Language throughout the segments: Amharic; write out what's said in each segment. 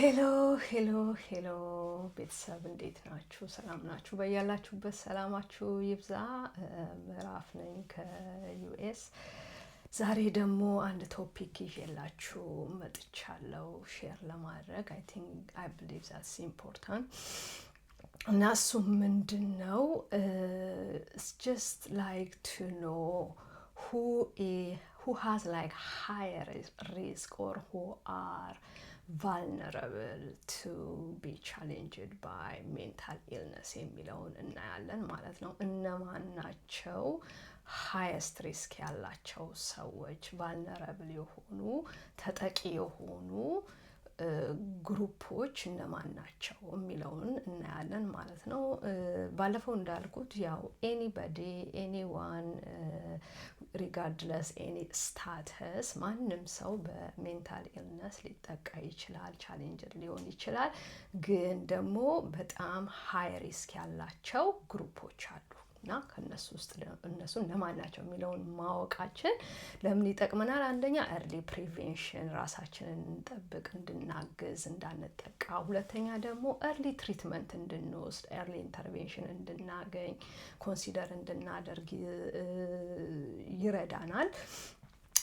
ሄሎ ቤተሰብ እንዴት ናችሁ? ሰላም ናችሁ? በያላችሁበት ሰላማችሁ ይብዛ። ምዕራፍ ነኝ ከዩኤስ። ዛሬ ደግሞ አንድ ቶፒክ ይዤላችሁ መጥቻለሁ ሼር ለማድረግ አይ ብሊቭ ዛትስ ኢምፖርታንት እና እሱም ምንድን ነው ኢትስ ጀስት ላይክ ቱ ኖ who has like higher risk or who are vulnerable to be challenged by mental illness የሚለውን እናያለን ማለት ነው። እነማን ናቸው ሃይስት ሪስክ ያላቸው ሰዎች፣ ቫልነረብል የሆኑ ተጠቂ የሆኑ ግሩፖች እነማን ናቸው የሚለውን እናያለን ማለት ነው። ባለፈው እንዳልኩት ያው ኤኒባዲ ኤኒዋን ሪጋርድለስ ኤኒ ስታተስ ማንም ሰው በሜንታል ኢልነስ ሊጠቃ ይችላል፣ ቻሌንጅር ሊሆን ይችላል። ግን ደግሞ በጣም ሃይ ሪስክ ያላቸው ግሩፖች አሉ እና ከነሱ ውስጥ እነሱ እነማን ናቸው የሚለውን ማወቃችን ለምን ይጠቅመናል? አንደኛ ኤርሊ ፕሪቬንሽን፣ ራሳችንን እንጠብቅ፣ እንድናግዝ፣ እንዳንጠቃ። ሁለተኛ ደግሞ ኤርሊ ትሪትመንት እንድንወስድ፣ ኤርሊ ኢንተርቬንሽን እንድናገኝ፣ ኮንሲደር እንድናደርግ ይረዳናል።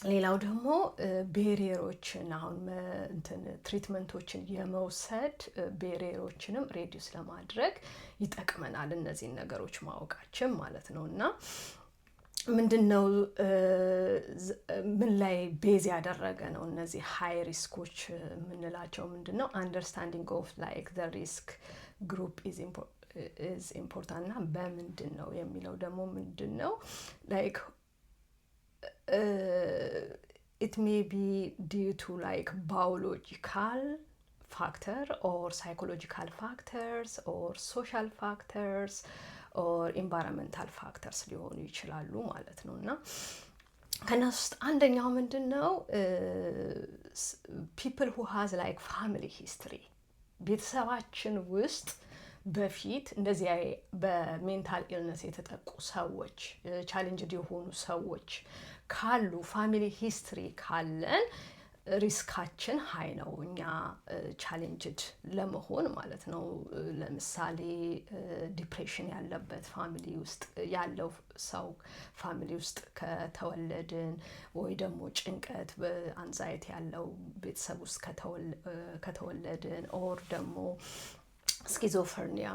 ሌላው ደግሞ ቤሪየሮችን አሁን ትሪትመንቶችን የመውሰድ ቤሪየሮችንም ሬዲዩስ ለማድረግ ይጠቅመናል እነዚህን ነገሮች ማወቃችን ማለት ነው። እና ምንድነው ምን ላይ ቤዝ ያደረገ ነው እነዚህ ሃይ ሪስኮች የምንላቸው? ምንድነው አንደርስታንዲንግ ኦፍ ላይክ ዘ ሪስክ ግሩፕ ኢዝ ኢምፖርታንት እና በምንድን ነው የሚለው ደግሞ ምንድን ነው ላይክ it may be due to like biological factor or psychological factors or social factors or environmental factors ሊሆኑ ይችላሉ ማለት ነው። እና ከነሱ ውስጥ አንደኛው ምንድን ነው people who has like family history፣ ቤተሰባችን ውስጥ በፊት እንደዚህ በሜንታል ኢልነስ የተጠቁ ሰዎች፣ ቻሌንጅድ የሆኑ ሰዎች ካሉ፣ ፋሚሊ ሂስትሪ ካለን ሪስካችን ሀይ ነው እኛ ቻሌንጅድ ለመሆን ማለት ነው። ለምሳሌ ዲፕሬሽን ያለበት ፋሚሊ ውስጥ ያለው ሰው ፋሚሊ ውስጥ ከተወለድን፣ ወይ ደግሞ ጭንቀት በአንዛይቲ ያለው ቤተሰብ ውስጥ ከተወለድን፣ ኦር ደግሞ ስኪዞፍሬኒያ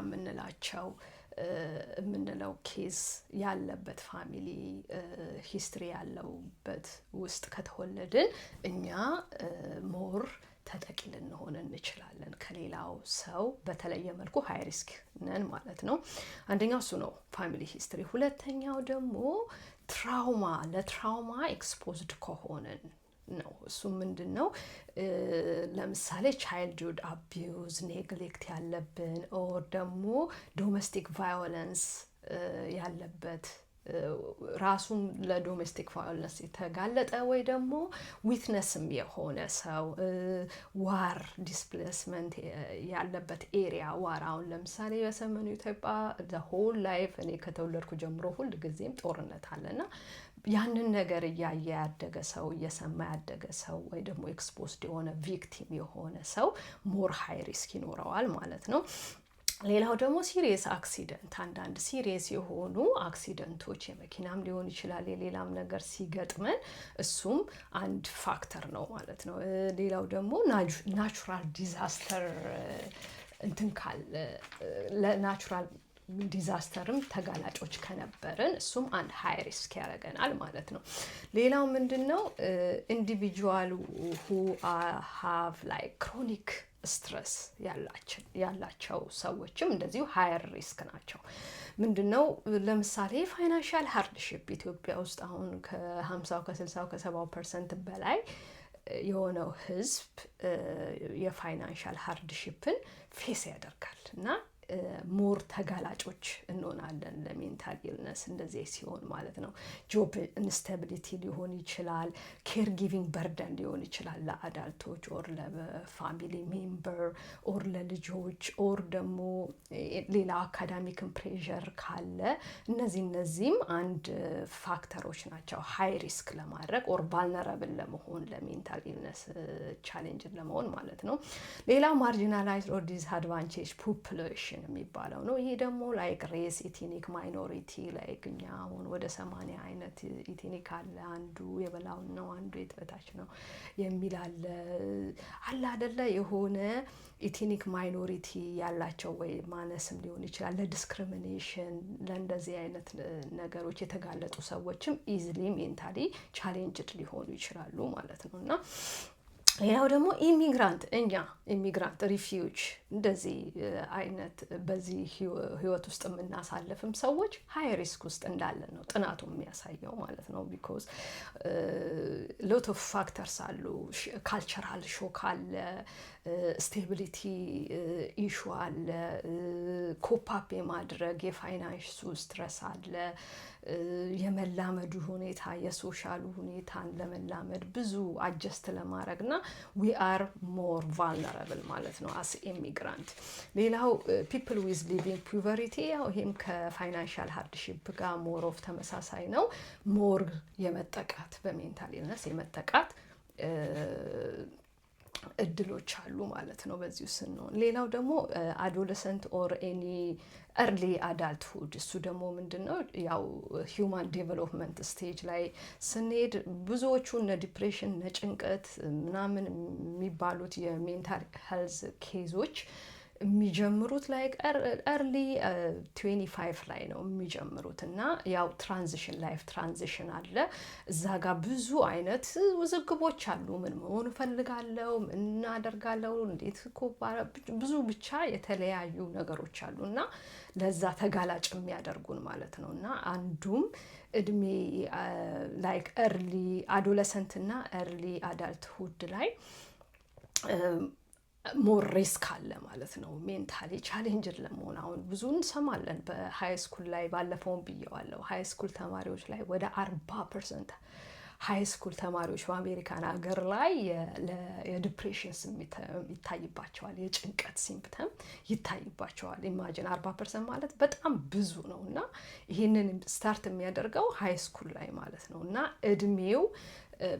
የምንለው ኬዝ ያለበት ፋሚሊ ሂስትሪ ያለውበት ውስጥ ከተወለድን እኛ ሞር ተጠቂ ልንሆን እንችላለን ከሌላው ሰው በተለየ መልኩ ሃይ ሪስክ ነን ማለት ነው። አንደኛው እሱ ነው ፋሚሊ ሂስትሪ። ሁለተኛው ደግሞ ለትራውማ ኤክስፖዝድ ከሆንን ነው። እሱ ምንድን ነው? ለምሳሌ ቻይልድሁድ አቢዩዝ፣ ኔግሌክት ያለብን፣ ኦር ደግሞ ዶሜስቲክ ቫዮለንስ ያለበት፣ ራሱም ለዶሜስቲክ ቫዮለንስ የተጋለጠ ወይ ደግሞ ዊትነስም የሆነ ሰው፣ ዋር ዲስፕሌስመንት ያለበት ኤሪያ። ዋር አሁን ለምሳሌ በሰሜኑ ኢትዮጵያ ዘ ሆል ላይፍ እኔ ከተወለድኩ ጀምሮ ሁል ጊዜም ጦርነት አለና ያንን ነገር እያየ ያደገ ሰው፣ እየሰማ ያደገ ሰው፣ ወይ ደግሞ ኤክስፖዝድ የሆነ ቪክቲም የሆነ ሰው ሞር ሃይ ሪስክ ይኖረዋል ማለት ነው። ሌላው ደግሞ ሲሪየስ አክሲደንት፣ አንዳንድ ሲሪየስ የሆኑ አክሲደንቶች የመኪናም ሊሆን ይችላል የሌላም ነገር ሲገጥመን እሱም አንድ ፋክተር ነው ማለት ነው። ሌላው ደግሞ ናቹራል ዲዛስተር ካለ ለናቹራል ዲዛስተርም ተጋላጮች ከነበርን እሱም አንድ ሃይ ሪስክ ያደርገናል ማለት ነው። ሌላው ምንድነው ኢንዲቪጁዋል who have like chronic ስትረስ ያላቸው ሰዎችም እንደዚሁ ሃየር ሪስክ ናቸው። ምንድነው ለምሳሌ ፋይናንሻል ሃርድሺፕ ኢትዮጵያ ውስጥ አሁን ከ50 ከ60 ከ70% በላይ የሆነው ህዝብ የፋይናንሻል ሃርድሺፕን ፌስ ያደርጋል እና ሞር ተጋላጮች እንሆናለን ለሜንታል ኢልነስ እንደዚህ ሲሆን ማለት ነው። ጆብ ኢንስታቢሊቲ ሊሆን ይችላል፣ ኬር ጊቪንግ በርደን ሊሆን ይችላል ለአዳልቶች ኦር ለፋሚሊ ሜምበር ኦር ለልጆች ኦር ደግሞ ሌላ አካዳሚክን ፕሬዠር ካለ እነዚህም አንድ ፋክተሮች ናቸው ሃይ ሪስክ ለማድረግ ኦር ቫልነረብል ለመሆን ለሜንታል ኢልነስ ቻሌንጅ ለመሆን ማለት ነው። ሌላ ማርጂናላይዝድ ኦር ዲስአድቫንቴጅ ፖፑሌሽን የሚባለው ነው። ይሄ ደግሞ ላይክ ሬስ ኢትኒክ ማይኖሪቲ ላይክ እኛ አሁን ወደ 80 አይነት ኢትኒክ አለ፣ አንዱ የበላው ነው አንዱ የበታች ነው የሚል አለ አይደለ? የሆነ ኢትኒክ ማይኖሪቲ ያላቸው ወይ ማነስም ሊሆን ይችላል ለዲስክሪሚኔሽን ለእንደዚህ አይነት ነገሮች የተጋለጡ ሰዎችም ኢዝሊ ሜንታሊ ቻሌንጅድ ሊሆኑ ይችላሉ ማለት ነው። እና ሌላው ደግሞ ኢሚግራንት ሪፊውጅ እንደዚህ አይነት በዚህ ህይወት ውስጥ የምናሳልፍም ሰዎች ሀይ ሪስክ ውስጥ እንዳለን ነው ጥናቱ የሚያሳየው ማለት ነው። ቢኮዝ ሎት ኦፍ ፋክተርስ አሉ። ካልቸራል ሾክ አለ፣ ስቴቢሊቲ ኢሹ አለ፣ ኮፓፕ የማድረግ የፋይናንሱ ስትረስ አለ፣ የመላመዱ ሁኔታ የሶሻሉ ሁኔታን ለመላመድ ብዙ አጀስት ለማድረግ እና ዊ አር ሞር ቫልነረብል ማለት ነው አስ ኢሚግራንት። ሌላው ፒፕል ዊዝ ሊቪንግ ፑቨሪቲ ያው ይሄም ከፋይናንሻል ሃርድሺፕ ጋር ሞር ኦፍ ተመሳሳይ ነው። ሞር የመጠቃት በሜንታል ኢልነስ የመጠቃት እድሎች አሉ ማለት ነው በዚሁ ስንሆን። ሌላው ደግሞ አዶለሰንት ኦር ኤኒ ኤርሊ አዳልትሁድ እሱ ደግሞ ምንድነው ያው ሂውማን ዴቨሎፕመንት ስቴጅ ላይ ስንሄድ ብዙዎቹ እነ ዲፕሬሽን እነ ጭንቀት ምናምን የሚባሉት የሜንታል ሄልዝ ኬዞች የሚጀምሩት ላይ ኤርሊ 25 ላይ ነው የሚጀምሩት እና ያው ላይፍ ትራንዚሽን አለ እዛ ጋር ብዙ አይነት ውዝግቦች አሉ። ምን መሆን እፈልጋለሁ፣ ምን እናደርጋለሁ፣ እንዴት ብዙ ብቻ የተለያዩ ነገሮች አሉ እና ለዛ ተጋላጭ የሚያደርጉን ማለት ነው። እና አንዱም እድሜ ላይክ ኤርሊ አዶለሰንት እና ኤርሊ አዳልትሁድ ላይ ሞር ሪስክ አለ ማለት ነው ሜንታሊ ቻሌንጅድ ለመሆን። አሁን ብዙ እንሰማለን በሃይ ስኩል ላይ ባለፈውን ብየዋለሁ። ሃይ ስኩል ተማሪዎች ላይ ወደ 40% ሃይ ስኩል ተማሪዎች በአሜሪካን ሀገር ላይ የዲፕሬሽን ስሜት ይታይባቸዋል፣ የጭንቀት ሲምፕተም ይታይባቸዋል። ኢማጂን 40% ማለት በጣም ብዙ ነው እና ይህንን ስታርት የሚያደርገው ሃይ ስኩል ላይ ማለት ነው። እና እድሜው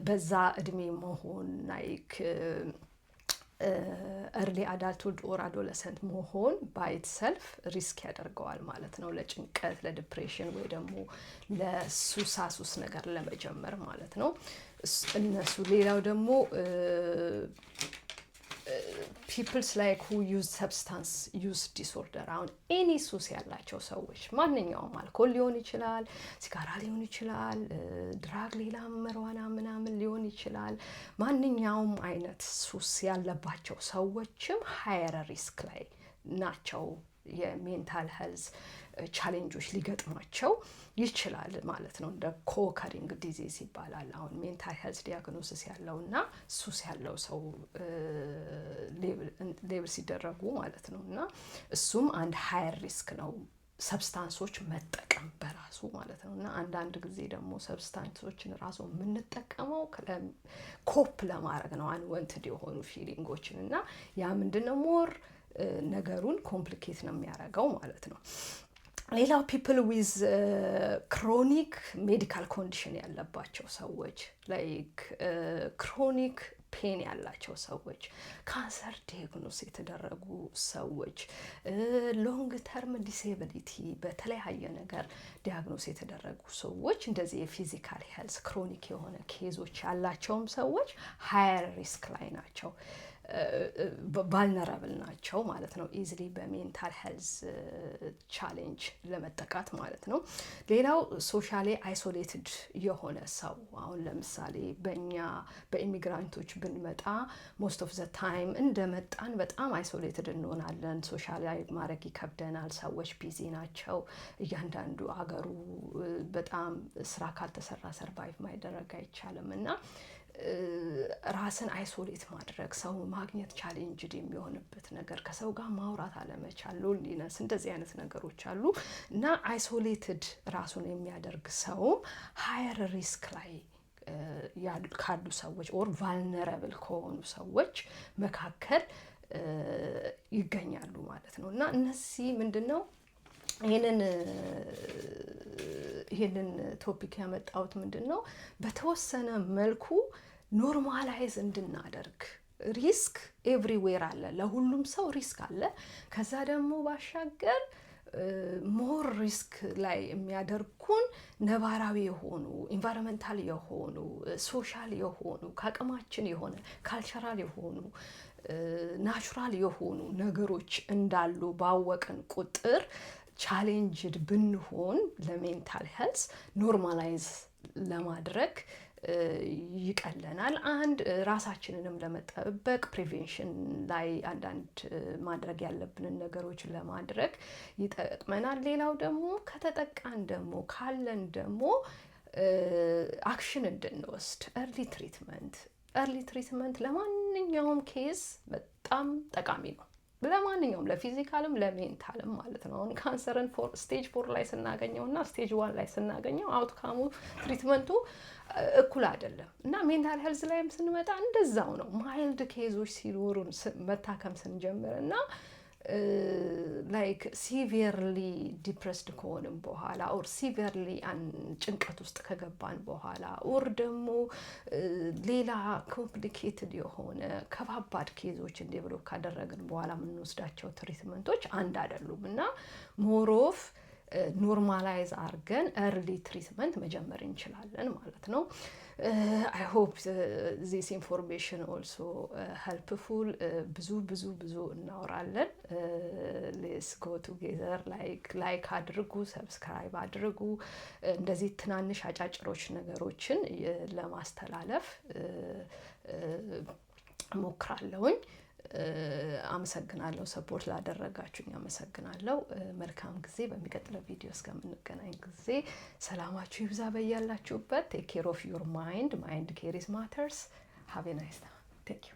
በዛ እድሜ መሆን ላይክ ኤርሊ አዳልትሁድ ኦር አዶለሰንት መሆን ባይት ሰልፍ ሪስክ ያደርገዋል ማለት ነው ለጭንቀት፣ ለዲፕሬሽን ወይ ደግሞ ለሱሳሱስ ነገር ለመጀመር ማለት ነው እነሱ። ሌላው ደግሞ ፒፕልስ ላይክ ሁ ዩዝ ሰብስታንስ ዩዝ ዲስኦርደር። አሁን ኤኒ ሱስ ያላቸው ሰዎች ማንኛውም አልኮል ሊሆን ይችላል፣ ሲጋራ ሊሆን ይችላል፣ ድራግ ሌላ መርዋና ምናምን ሊሆን ይችላል። ማንኛውም አይነት ሱስ ያለባቸው ሰዎችም ሃየር ሪስክ ላይ ናቸው የሜንታል ሄልዝ ቻሌንጆች ሊገጥማቸው ይችላል ማለት ነው። እንደ ኮከሪንግ ዲዚዝ ይባላል። አሁን ሜንታል ሄልዝ ዲያግኖሲስ ያለው እና ሱስ ያለው ሰው ሌብል ሲደረጉ ማለት ነው። እና እሱም አንድ ሃየር ሪስክ ነው ሰብስታንሶች መጠቀም በራሱ ማለት ነው። እና አንዳንድ ጊዜ ደግሞ ሰብስታንሶችን ራሱ የምንጠቀመው ኮፕ ለማድረግ ነው አንወንትድ የሆኑ ፊሊንጎችን እና ያ ምንድነው ሞር ነገሩን ኮምፕሊኬት ነው የሚያደርገው ማለት ነው። ሌላው ፒፕል ዊዝ ክሮኒክ ሜዲካል ኮንዲሽን ያለባቸው ሰዎች ላይክ ክሮኒክ ፔን ያላቸው ሰዎች፣ ካንሰር ዲያግኖስ የተደረጉ ሰዎች፣ ሎንግ ተርም ዲሴቢሊቲ በተለያየ ነገር ዲያግኖስ የተደረጉ ሰዎች እንደዚህ የፊዚካል ሄልዝ ክሮኒክ የሆነ ኬዞች ያላቸውም ሰዎች ሃየር ሪስክ ላይ ናቸው፣ ቫልነራብል ናቸው ማለት ነው ኢዝሊ በሜንታል ሄልዝ ቻሌንጅ ለመጠቃት ማለት ነው። ሌላው ሶሻሊ አይሶሌትድ የሆነ ሰው አሁን ለምሳሌ በእኛ በኢሚግራንቶች ብንመጣ ሞስት ኦፍ ዘ ታይም እንደመጣን በጣም አይሶሌትድ እንሆናለን። ሶሻላዊ ማድረግ ይከብደናል። ሰዎች ቢዚ ናቸው። እያንዳንዱ አገሩ በጣም ስራ ካልተሰራ ሰርቫይቭ ማይደረግ አይቻልም እና ራስን አይሶሌት ማድረግ፣ ሰው ማግኘት ቻሌንጅድ የሚሆንበት ነገር፣ ከሰው ጋር ማውራት አለመቻል፣ ሎንሊነስ፣ እንደዚህ አይነት ነገሮች አሉ እና አይሶሌትድ ራሱን የሚያደርግ ሰውም ሃየር ሪስክ ላይ ካሉ ሰዎች ኦር ቫልነረብል ከሆኑ ሰዎች መካከል ይገኛሉ ማለት ነው። እና እነዚህ ምንድነው ይሄንን ቶፒክ ያመጣሁት ምንድነው በተወሰነ መልኩ ኖርማላይዝ እንድናደርግ። ሪስክ ኤቭሪዌር አለ፣ ለሁሉም ሰው ሪስክ አለ። ከዛ ደግሞ ባሻገር ሞር ሪስክ ላይ የሚያደርጉን ነባራዊ የሆኑ ኢንቫይሮንመንታል የሆኑ ሶሻል የሆኑ ከአቅማችን የሆነ ካልቸራል የሆኑ ናቹራል የሆኑ ነገሮች እንዳሉ ባወቅን ቁጥር ቻሌንጅድ ብንሆን ለሜንታል ሄልዝ ኖርማላይዝ ለማድረግ ይቀለናል። አንድ ራሳችንንም ለመጠበቅ ፕሪቬንሽን ላይ አንዳንድ ማድረግ ያለብንን ነገሮች ለማድረግ ይጠቅመናል። ሌላው ደግሞ ከተጠቃን ደግሞ ካለን ደግሞ አክሽን እንድንወስድ ኤርሊ ትሪትመንት ለማንኛውም ኬዝ በጣም ጠቃሚ ነው። ለማንኛውም ለፊዚካልም ለሜንታልም ማለት ነው። አሁን ካንሰርን ስቴጅ 4 ላይ ስናገኘው እና ስቴጅ 1 ላይ ስናገኘው አውትካሙ ትሪትመንቱ እኩል አይደለም እና ሜንታል ሄልዝ ላይም ስንመጣ እንደዛው ነው። ማይልድ ኬዞች ሲኖሩን መታከም ስንጀምር እና ላይክ ሲቪርሊ ዲፕረስድ ከሆንም በኋላ ኦር ሲቪርሊ ጭንቀት ውስጥ ከገባን በኋላ ኦር ደግሞ ሌላ ኮምፕሊኬትድ የሆነ ከባባድ ኬዞች ዴቨሎፕ ካደረግን በኋላ የምንወስዳቸው ትሪትመንቶች አንድ አይደሉም እና ሞሮፍ ኖርማላይዝ አድርገን ኤርሊ ትሪትመንት መጀመር እንችላለን ማለት ነው። I hope this information also helpful። ብዙ እናወራለን። let's go together like አድርጉ፣ ሰብስክራይብ አድርጉ። እንደዚህ ትናንሽ አጫጭሮች ነገሮችን ለማስተላለፍ ሞክራለሁኝ። አመሰግናለሁ። ሰፖርት ላደረጋችሁኝ አመሰግናለሁ። መልካም ጊዜ። በሚቀጥለው ቪዲዮ እስከምንገናኝ ጊዜ ሰላማችሁ ይብዛ በያላችሁበት። ቴክ ኬር ኦፍ ዩር ማይንድ ኬር ኢዝ ማተርስ። ሃቭ ኤ ናይስ ታይም። ቴንክ ዩ